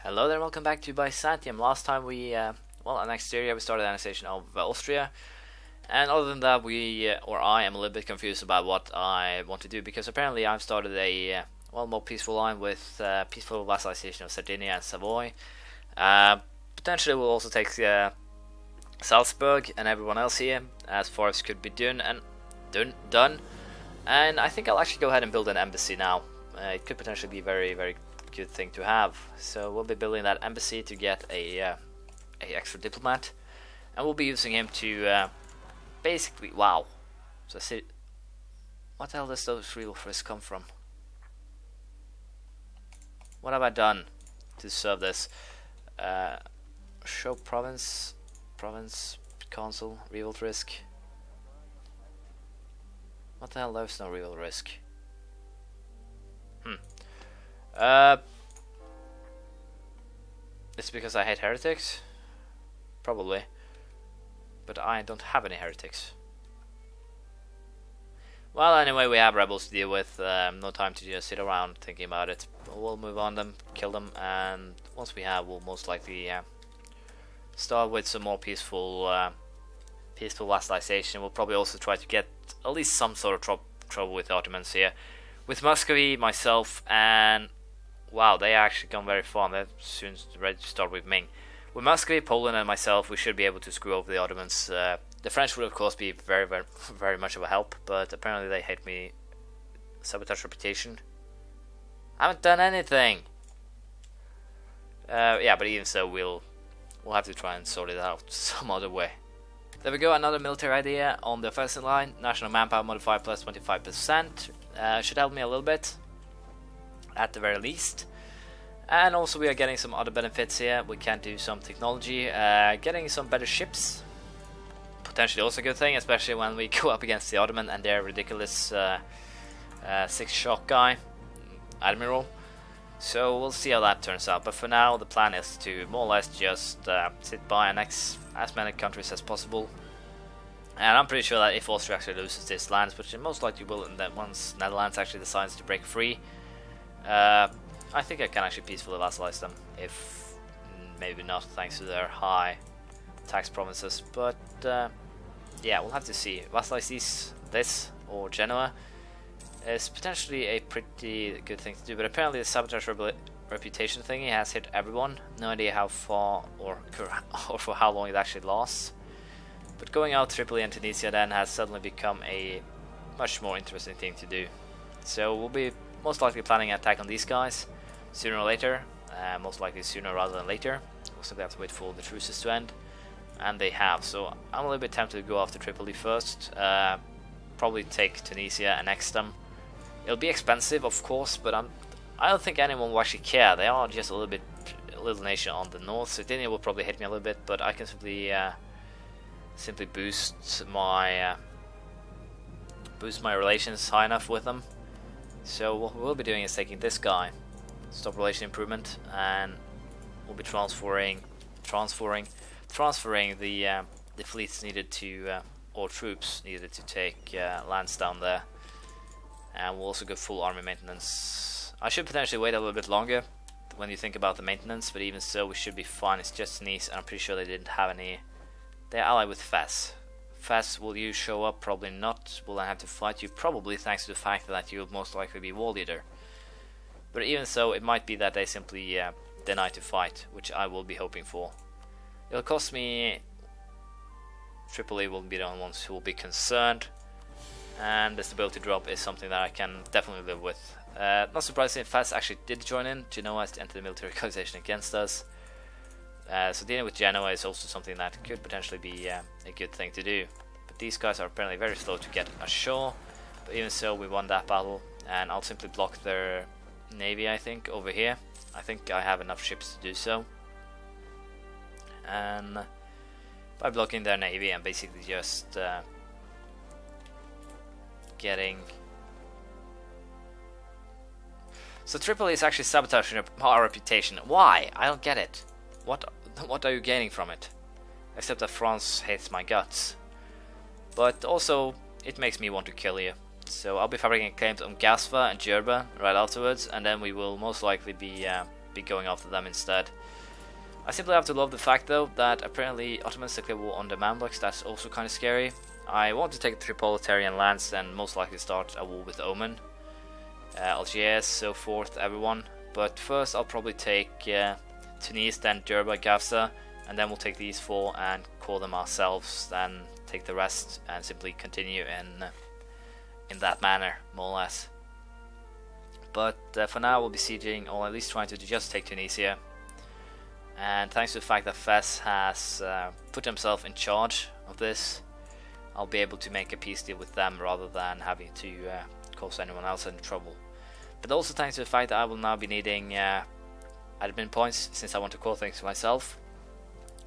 Hello there, welcome back to Byzantium. Last time we, next area we started annexation of Austria. And other than that, I am a little bit confused about what I want to do, because apparently I've started a, more peaceful line with peaceful vassalization of Sardinia and Savoy. Potentially we'll also take Salzburg and everyone else here, as far as could be done. And I think I'll actually go ahead and build an embassy now. It could potentially be very, very good thing to have. So we'll be building that embassy to get a extra diplomat, and we'll be using him to basically, wow. So see, what the hell does those real risks come from? What have I done to serve this? Show province, consul, revolt risk. What the hell? There's no real risk. It's because I hate heretics? Probably. But I don't have any heretics. Well, anyway, we have rebels to deal with. No time to just sit around thinking about it. We'll move on them, kill them, and once we have, we'll most likely start with some more peaceful vassalization. We'll probably also try to get at least some sort of trouble with the Ottomans here. With Muscovy, myself, and wow, they actually gone very far. They're soon ready to start with Ming. With Muscovy, Poland, and myself, we should be able to screw over the Ottomans. The French would, of course, be very, very, very much of a help, but apparently they hate me. Sabotage reputation. I haven't done anything. Yeah, but even so, we'll have to try and sort it out some other way. There we go, another military idea on the offensive line. National manpower modifier plus 25%. Should help me a little bit, at the very least. And also we are getting some other benefits here. We can do some technology, getting some better ships. Potentially also a good thing, especially when we go up against the Ottoman and their ridiculous 6-shot guy, Admiral. So we'll see how that turns out. But for now, the plan is to more or less just sit by and annex as many countries as possible. And I'm pretty sure that if Austria actually loses this lands, which it most likely will, and that once Netherlands actually decides to break free, I think I can actually peacefully vassalize them, if maybe not thanks to their high tax provinces. But yeah, we'll have to see. Vassalize this or Genoa is potentially a pretty good thing to do, but apparently the sabotage reputation thingy has hit everyone. No idea how far or for how long it actually lasts. But going out Tripoli and Tunisia then has suddenly become a much more interesting thing to do. So we'll be most likely planning an attack on these guys sooner or later, most likely sooner rather than later. We'll simply have to wait for the truces to end, and they have. So I'm a little bit tempted to go after Tripoli first, probably take Tunisia, annex them. It'll be expensive, of course, but I don't think anyone will actually care. They are just a little nation on the north. Sardinia will probably hit me a little bit, but I can simply boost my relations high enough with them. So what we'll be doing is taking this guy, stop relation improvement, and we'll be transferring the fleets needed to or troops needed to take lands down there, and we'll also go full army maintenance. I should potentially wait a little bit longer when you think about the maintenance, but even so, we should be fine. It's just Nice, and I'm pretty sure they didn't have any. They're allied with Fez. Fez, will you show up? Probably not. Will I have to fight you? Probably, thanks to the fact that you'll most likely be war leader. But even so, it might be that they simply deny to fight, which I will be hoping for. It'll cost me. Tripoli will be the only ones who will be concerned, and the stability drop is something that I can definitely live with. Not surprisingly, Fez actually did join in. Genoa has entered the military coalition against us. So dealing with Genoa is also something that could potentially be a good thing to do. But these guys are apparently very slow to get ashore. But even so, we won that battle, and I'll simply block their navy, I think, over here. I think I have enough ships to do so. And by blocking their navy and basically just getting... So Tripoli is actually sabotaging our reputation. Why? I don't get it. What are you gaining from it? Except that France hates my guts. But also, it makes me want to kill you. So I'll be fabricating claims on Gasva and Jerba right afterwards, and then we will most likely be be going after them instead. I simply have to love the fact though that apparently Ottomans declare war on the Mamluks. That's also kind of scary. I want to take the Tripolitarian lands and most likely start a war with Oman, Algiers, so forth, everyone. But first I'll probably take Tunis, then Jerba, Gafsa, and then we'll take these 4 and call them ourselves, then take the rest and simply continue in that manner, more or less. But for now we'll be sieging, or at least trying to just take Tunisia. And thanks to the fact that Fez has put himself in charge of this, I'll be able to make a peace deal with them rather than having to cause anyone else any trouble. But also thanks to the fact that I will now be needing admin points, since I want to call things myself.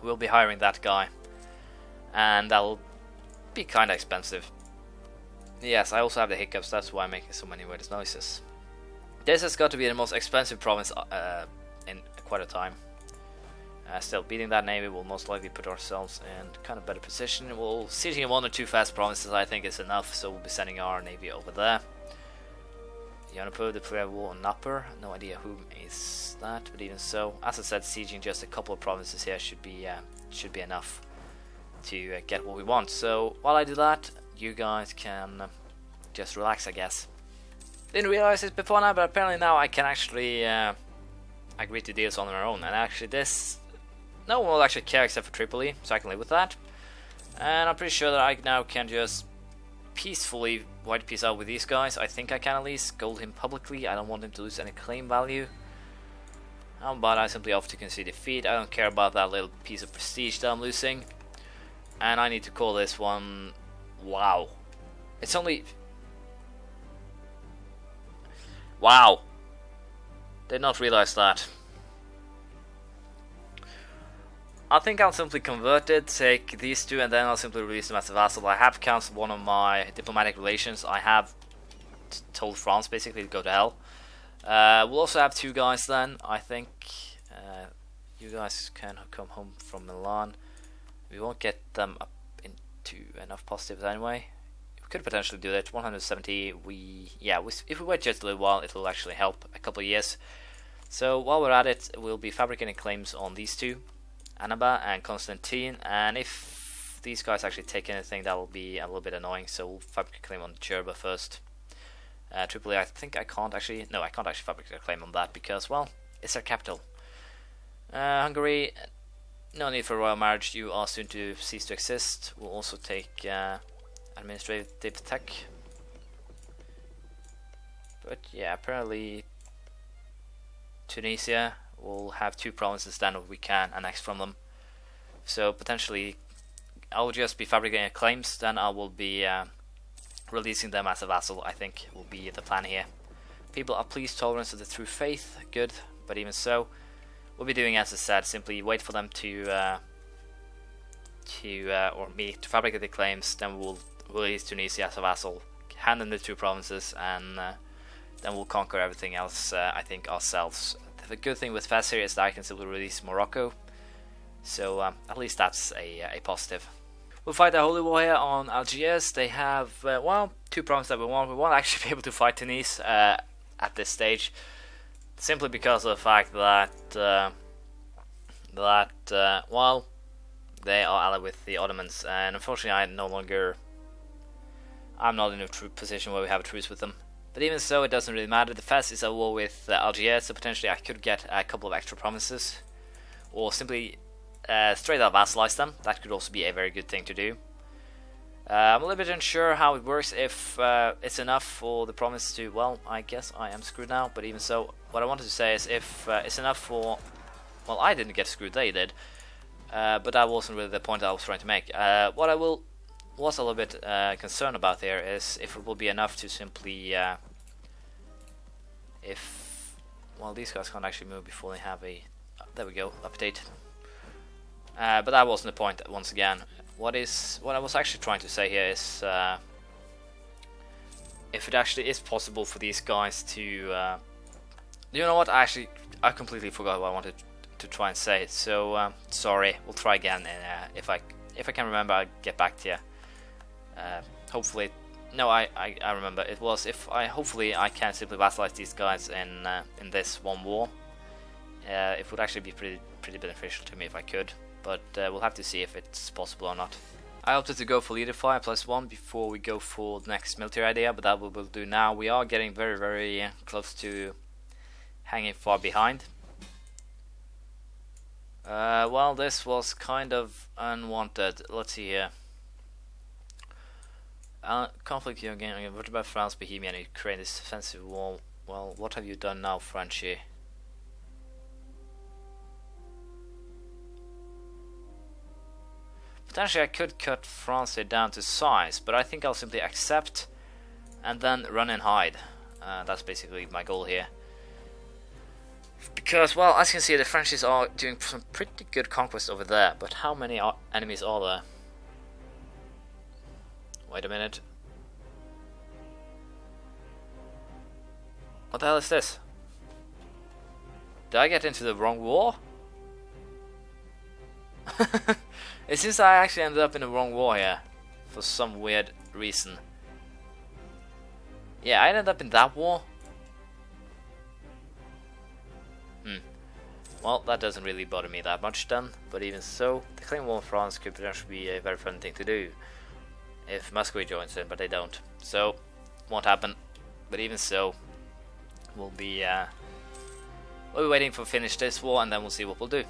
We'll be hiring that guy, and that'll be kinda expensive. Yes, I also have the hiccups, that's why I'm making so many weird noises. This has got to be the most expensive province in quite a time. Still, beating that navy will most likely put ourselves in kind of better position. We'll sieging 1 or 2 fast provinces I think is enough, so we'll be sending our navy over there. Yonapur, the prayer war on Napur, no idea who is that, but even so, as I said, sieging just a couple of provinces here should be enough to get what we want. So while I do that, you guys can just relax, I guess. Didn't realize this before now, but apparently now I can actually agree to deals on our own, and actually this, no one will actually care except for Tripoli, so I can live with that. And I'm pretty sure that I now can just peacefully white peace out with these guys. I think I can at least scold him publicly. I don't want him to lose any claim value. But I simply offer to concede defeat. I don't care about that little piece of prestige that I'm losing. And I need to call this one. Wow. It's only. Wow. Did not realize that. I think I'll simply convert it, take these 2, and then I'll simply release them as a vassal. I have cancelled one of my diplomatic relations. I have told France basically to go to hell. We'll also have 2 guys then. I think you guys can come home from Milan. We won't get them up into enough positives anyway. We could potentially do that. 170. If we wait just a little while, it'll actually help a couple of years. So while we're at it, we'll be fabricating claims on these 2. Annaba and Constantine, and if these guys actually take anything, that will be a little bit annoying, so we'll fabricate a claim on Jerba first. Tripoli, I think I can't actually fabricate a claim on that because, well, it's their capital. Hungary, no need for royal marriage, you are soon to cease to exist. We'll also take administrative tech. But yeah, apparently Tunisia will have 2 provinces then if we can annex from them. So potentially I'll just be fabricating claims, then I will be releasing them as a vassal, I think will be the plan here. People are pleased, tolerance of the true faith, good, but even so, we'll be doing as I said, simply wait for them to fabricate the claims, then we'll release Tunisia as a vassal, hand them the 2 provinces, and then we'll conquer everything else, I think, ourselves. The good thing with Fez here is that I can simply release Morocco, so at least that's a positive. We'll fight the Holy War here on Algiers. They have, 2 provinces that we want. We won't actually be able to fight Tunis at this stage, simply because of the fact that, they are allied with the Ottomans, and unfortunately I'm not in a true position where we have a truce with them. But even so, it doesn't really matter. The Fez is at war with Algiers, so potentially I could get a couple of extra provinces, or simply straight up vassalize them. That could also be a very good thing to do. I'm a little bit unsure how it works, if it's enough for the province to, well, I guess I am screwed now, but even so, what I wanted to say is if it's enough for, well, I didn't get screwed, they did, but that wasn't really the point I was trying to make. What I was a little bit concerned about there is if it will be enough to simply well, these guys can't actually move before they have a there we go, update, but that wasn't the point. Once again, what I was actually trying to say here is if it actually is possible for these guys to you know what, I completely forgot what I wanted to try and say, so sorry, we'll try again, and if I can remember, I'll get back to you. Hopefully, no, I remember. It was hopefully I can simply vassalize these guys in this one war, It would actually be pretty beneficial to me if I could, but we'll have to see if it's possible or not. I opted to go for leader fire +1 before we go for the next military idea, but that we will do now. We are getting very close to hanging far behind. Well, this was kind of unwanted. Let's see here. Conflict again. What about France, Bohemia, and Ukraine? This defensive war. Well, what have you done now, Frenchie? Potentially I could cut France here down to size, but I think I'll simply accept and then run and hide. That's basically my goal here. Because, well, as you can see, the Frenchies are doing some pretty good conquest over there, but how many enemies are there? Wait a minute. What the hell is this? Did I get into the wrong war? It seems I actually ended up in the wrong war here for some weird reason. Yeah, I ended up in that war. Well, that doesn't really bother me that much then, but even so, declaring war on France could potentially be a very fun thing to do if Muscovy joins in, but they don't. So, won't happen. But even so, we'll be waiting for finish this war, and then we'll see what we'll do.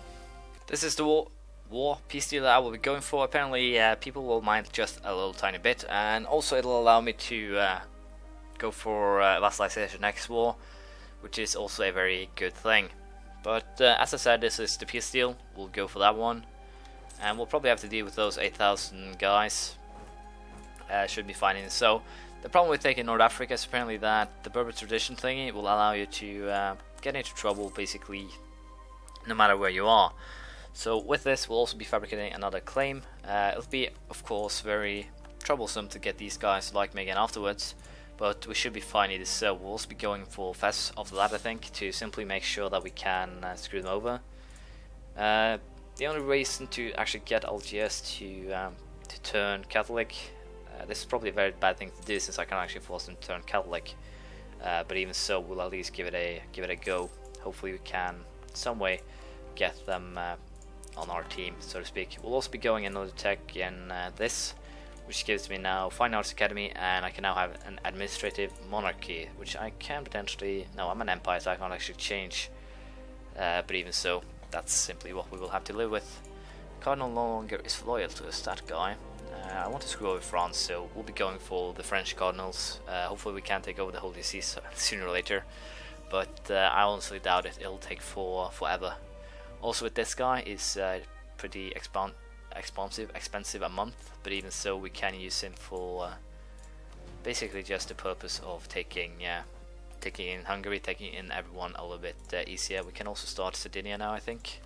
This is the peace deal that I will be going for. Apparently people will mind just a little tiny bit, and also it'll allow me to go for vassalization next war, which is also a very good thing. But as I said, this is the peace deal. We'll go for that one, and we'll probably have to deal with those 8,000 guys. Should be fine. So the problem with taking North Africa is apparently that the Berber tradition thingy will allow you to get into trouble basically no matter where you are. So with this, we'll also be fabricating another claim. It'll be, of course, very troublesome to get these guys to like me again afterwards, but we should be fine either so. We'll also be going for Fes after that, I think, to simply make sure that we can screw them over. The only reason to actually get Algiers to turn Catholic, this is probably a very bad thing to do since I can't actually force them to turn Catholic, but even so, we'll at least give it a go. Hopefully we can, in some way, get them on our team, so to speak. We'll also be going another tech in this, which gives me now Fine Arts Academy, and I can now have an administrative monarchy, which I can potentially... No, I'm an empire, so I can't actually change, but even so, that's simply what we will have to live with. Cardinal no longer is loyal to us, that guy. I want to screw over France, so we'll be going for the French cardinals. Hopefully we can take over the Holy See sooner or later, but I honestly doubt it. It'll take forever. Also with this guy is pretty expensive a month, but even so we can use him for basically just the purpose of taking in Hungary, taking in everyone a little bit easier. We can also start Sardinia now, I think.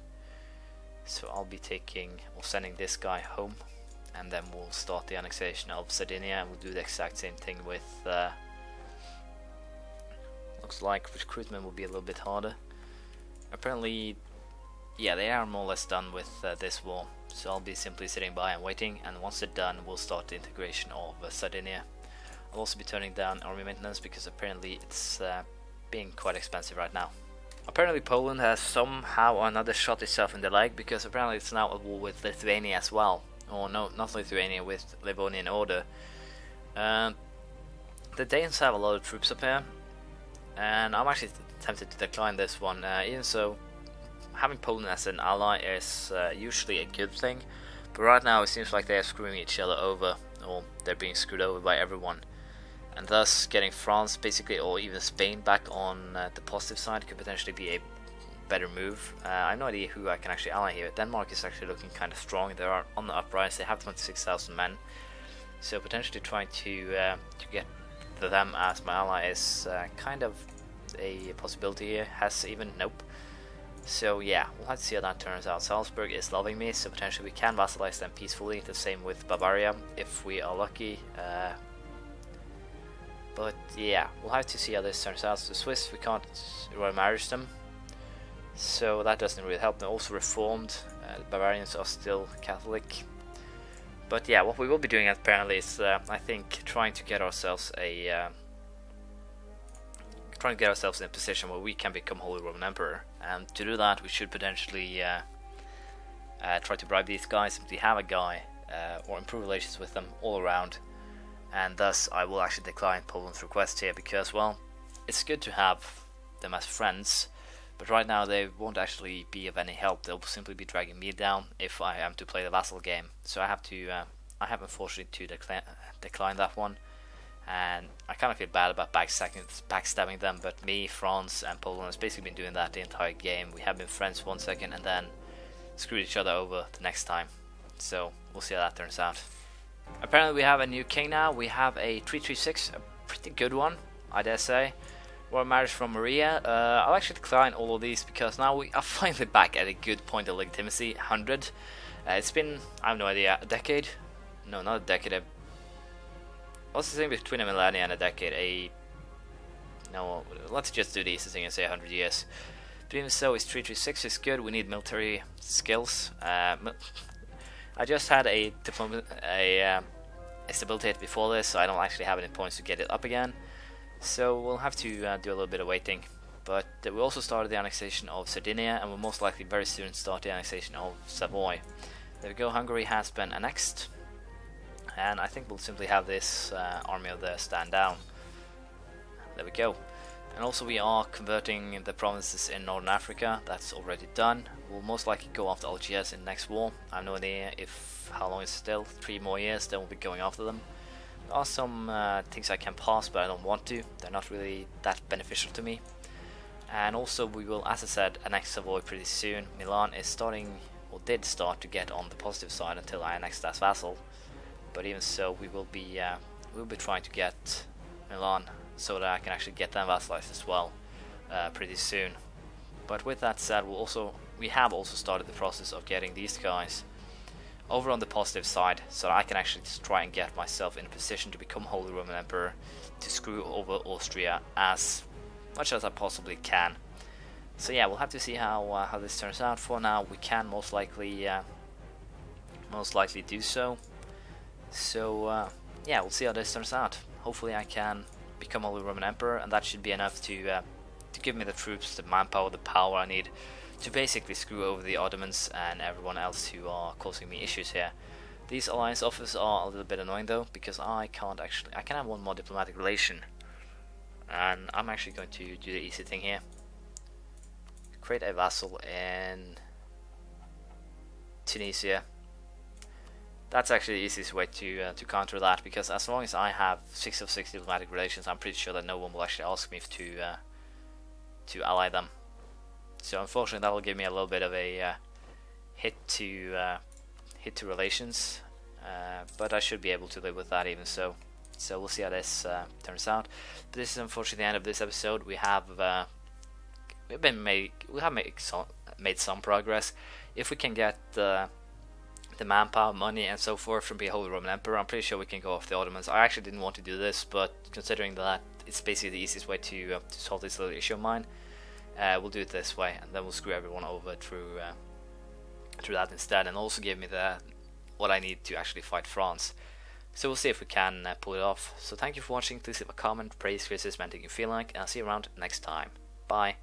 So I'll be sending this guy home, and then we'll start the annexation of Sardinia, and we'll do the exact same thing with looks like recruitment will be a little bit harder. Apparently, yeah, they are more or less done with this war, so I'll be simply sitting by and waiting, and once they're done, we'll start the integration of Sardinia. I'll also be turning down army maintenance because apparently it's being quite expensive right now. Apparently Poland has somehow or another shot itself in the leg, because apparently it's now at war with Lithuania as well. Or no, not Lithuania, with Livonian Order. The Danes have a lot of troops up here, and I'm actually tempted to decline this one, even so. Having Poland as an ally is usually a good thing, but right now it seems like they're screwing each other over, or they're being screwed over by everyone, and thus getting France basically, or even Spain, back on the positive side could potentially be a better move. I have no idea who I can actually ally here. Denmark is actually looking kind of strong. They are on the uprise. They have 26,000 men, so potentially trying to get them as my ally is kind of a possibility here. Has even nope. So yeah, we'll have to see how that turns out. Salzburg is loving me, so potentially we can vassalize them peacefully. The same with Bavaria, if we are lucky. But yeah, we'll have to see how this turns out. The Swiss, we can't remarriage them, so that doesn't really help. They're also reformed. The Bavarians are still Catholic. But yeah, what we will be doing apparently is, I think, trying to get ourselves in a position where we can become Holy Roman Emperor. And to do that, we should potentially try to bribe these guys, simply have a guy or improve relations with them all around. And thus I will actually decline Poland's request here, because, well, it's good to have them as friends, but right now they won't actually be of any help. They'll simply be dragging me down if I am to play the vassal game. So I have unfortunately to decline that one, and I kind of feel bad about backstabbing them, but me, France and Poland has basically been doing that the entire game. We have been friends 1 second and then screwed each other over the next time. So we'll see how that turns out. Apparently we have a new king now. We have a 336, a pretty good one, I dare say. Royal marriage from Maria. I'll actually decline all of these because now we are finally back at a good point of legitimacy, 100. It's been, I have no idea, a decade? No, not a decade. What's the thing between a millennia and a decade? No, let's just do the easy thing and say 100 years. But even so, his 336 is good. We need military skills. I just had a stability hit before this, so I don't actually have any points to get it up again. So we'll have to do a little bit of waiting. But we also started the annexation of Sardinia, and we'll most likely very soon start the annexation of Savoy. There we go, Hungary has been annexed. And I think we'll simply have this army of theirs stand down. There we go. And also we are converting the provinces in Northern Africa. That's already done. We'll most likely go after Algiers in the next war. I have no idea how long it's still. 3 more years, then we'll be going after them. There are some things I can pass, but I don't want to. They're not really that beneficial to me. And also we will, as I said, annex Savoy pretty soon. Milan is starting, or did start, to get on the positive side until I annexed as vassal. But even so, we'll be trying to get Milan so that I can actually get them vassalized as well pretty soon. But with that said, we have also started the process of getting these guys over on the positive side, so that I can actually just try and get myself in a position to become Holy Roman Emperor, to screw over Austria as much as I possibly can. So yeah, we'll have to see how this turns out. For now, we can most likely do so. So yeah, we'll see how this turns out. Hopefully I can become Holy Roman Emperor, and that should be enough to give me the troops, the manpower, the power I need to basically screw over the Ottomans and everyone else who are causing me issues here. These alliance offers are a little bit annoying though, because I can have one more diplomatic relation, and I'm actually going to do the easy thing here. Create a vassal in Tunisia. That's actually the easiest way to counter that, because as long as I have 6 of 6 diplomatic relations, I'm pretty sure that no one will actually ask me to ally them. So unfortunately, that will give me a little bit of a hit to relations, but I should be able to live with that even so. So we'll see how this turns out. But this is unfortunately the end of this episode. We have made some progress. If we can get the manpower, money, and so forth from the Holy Roman Emperor, I'm pretty sure we can go off the Ottomans. I actually didn't want to do this, but considering that it's basically the easiest way to solve this little issue of mine, we'll do it this way, and then we'll screw everyone over through that instead, and also give me what I need to actually fight France. So we'll see if we can pull it off. So thank you for watching. Please leave a comment, praise, criticism, anything you feel like, and I'll see you around next time. Bye.